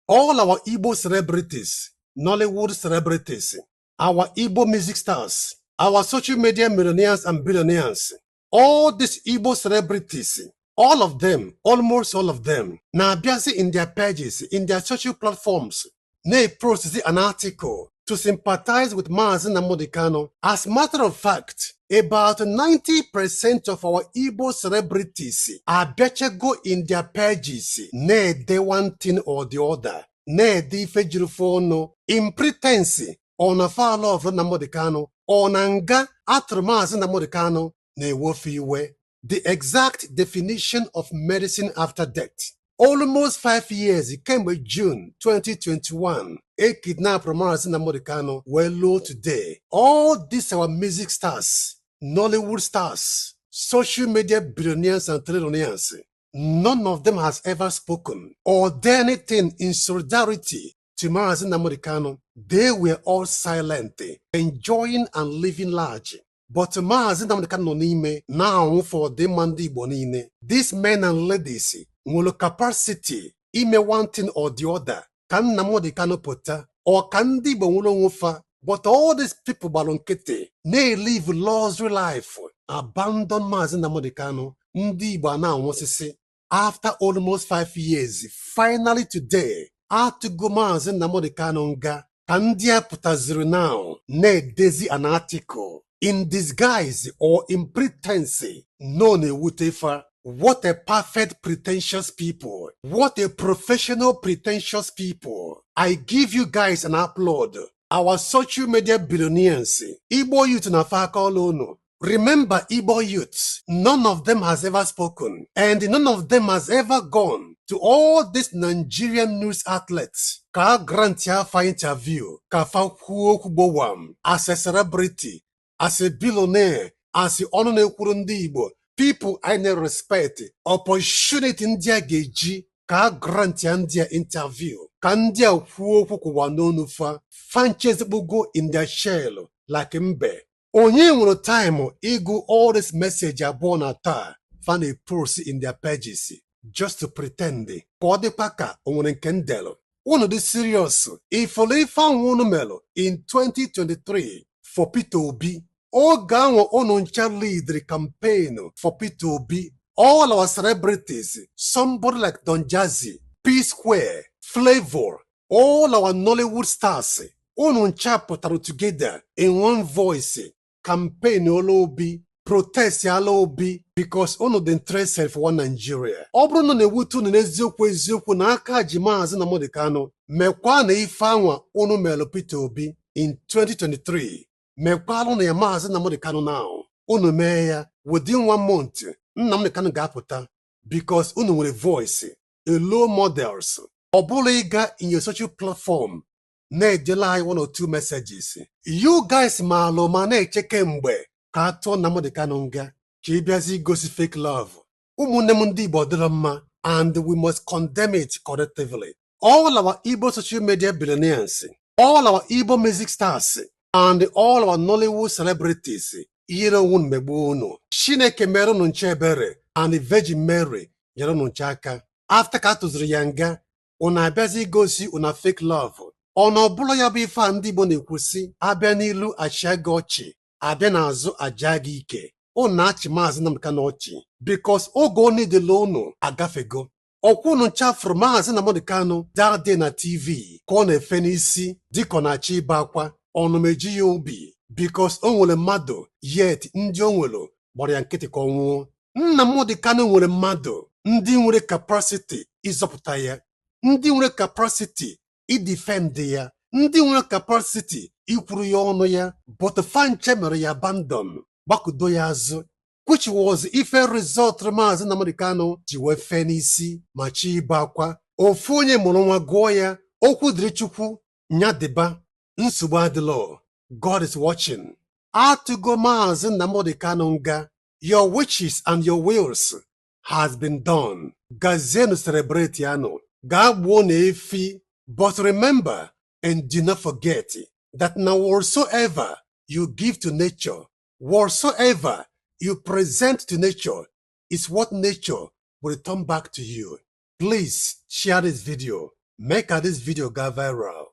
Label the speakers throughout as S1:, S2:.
S1: All our Igbo celebrities, Nollywood celebrities, our Igbo music stars, our social media millionaires and billionaires, all these Igbo celebrities, all of them, almost all of them, now busy in their pages, in their social platforms, they post an article to sympathize with Mazi Nnamdi Kanu. As a matter of fact, about 90% of our Igbo celebrities are better go in their pages, they one thing or the other, they fejuru phone in pretense on a far love Nnamdi Kanu, on anga atụrụ Mazi Nnamdi Kanu na-ewofe iwe. The exact definition of medicine after death. Almost 5 years, it came with June 2021. A kidnapper Mazi Nnamdi Kanu were low today. All these our music stars, Nollywood stars, social media billionaires and trillionaires, none of them has ever spoken or done anything in solidarity to Mazi Nnamdi Kanu. They were all silent, enjoying and living large. But Mazi Nnamdi Kanu n'ime now for the Mandi Igbo niile. These men and ladies nwere capacity ime one thing or the other. Ka Nnamdi Kanu pụta or ka ndị Igbo nwere onwe fa. But all these people gbara nkịtị na-live luxury life, abandon Mazi Nnamdi Kanu. Ndị Igbo na-anwụsịsị. After almost 5 years, finally today, atụgo Mazi Nnamdi Kanu nga. Ka ndị a pụtaziri now na-edezi an article in disguise or in pretense, no ne-ewutefa. What a perfect pretentious people. What a professional pretentious people. I give you guys an upload. Our social media billionaires, Igbo youth na Fakolono. Remember Igbo youth, none of them has ever spoken and none of them has ever gone to all these Nigerian news outlets. Ka grant ya fa interview, ka fa kwuo kwugbowam as a celebrity, as a billionaire, as a honor na-ekwuru ndị Igbo. People I never respect, opportunity ndị a ga-eji ka grant ya ndị a interview, ka ndị a kwuo okwu kwụwa n'onu fa, fanchezigbogo in their shell like mbe. Onye nwere time ịgụ all this message abụọ na taa fa na-post in their pages just to pretend ka ọ dịkwa ka o nwere nke ndelu. Unu dị serious ifolo ife ahụ unu melụ in 2023 for Peter Obi. Oge ahụ unu ncha lead the campaign for Peter Obi. All our celebrities, somebody like Don Jazzy, P-Square, Flavor, all our Nollywood stars, unu ncha pụtara together in one voice, campaign Obi, protest ala Obi, because unu dị interested for one Nigeria. Ọ bụrụ na na-ewutu unu n'eziokwu na aka ji Mazi Nnamdi Kanu, mekwa na ife anwa unu melụ Peter Obi in 2023. Mekwalụ na ya Mazi Nnamdi Kanu now. Unu mee ya within 1 month, Nnamdi Kanu ga-apụta because unu nwere voice, a low models. Ọ bụla ịga in your social platform na-ejela anyị 1 or 2 messages. You guys maalụ ma na-eche kemgbe ka atụọ Nnamdi Kanu nga ka ịbịazi igosi fake love. Ụmụnne m ndị Igbo dịrọ mma and we must condemn it collectively. All our Igbo social media billionaires, all our Igbo music stars, and all our Nollywood celebrities, yere wun megbu unu. Chineke mere unu nche ebere and the Virgin Mary nyere unu nche aka. After ka atụziri ya nga, unu abịazi igosi una fake love. Ọna ọbụla ya bụ ife a ndị Igbo na-ekwusi, abịa n'ilu achịa gị ọchị, abịa n'azụ aja gị ike. Unu na-achị Mazi Nnamdi Kanu ọchị because oge ọ nidele unu agafego. Ọkwa unu ncha fụrụ Mazi Nnamdi Kanu dade na TV ka ọ na-efe n'isi dịka ọ na-achọ ibe akwa. Ọnụ meji ya obi because o nwere mmadụ yet ndị o nwere gbara ya nkịtị ka ọ nwụọ. Nnamdi Kanu nwere mmadụ ndị nwere capacity ịzọpụta ya, ndị nwere capacity idefend ya, ndị nwere capacity ikwuru ya ọnụ ya, but fanche mere ya abandon, gbakudo ya azụ, which was ife result Mazi Nnamdi Kanu ji wee fee n'isi ma chi ibe akwa. Ofu onye mụrụ nwa gụọ ya, okwu dịrị Chukwu nyadịba. Nsogbu adịlọ. God is watching. Atụgo Mazi Nnamdi Kanu nga. Your wishes and your wills has been done. Gazienu celebrate yano. Ga gbuo na efi. But remember and do not forget that now whatsoever you give to nature, whatsoever you present to nature, is what nature will return back to you. Please share this video. mee ka this video gaa viral.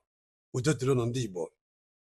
S1: Udo dịrị unu ndị Igbo.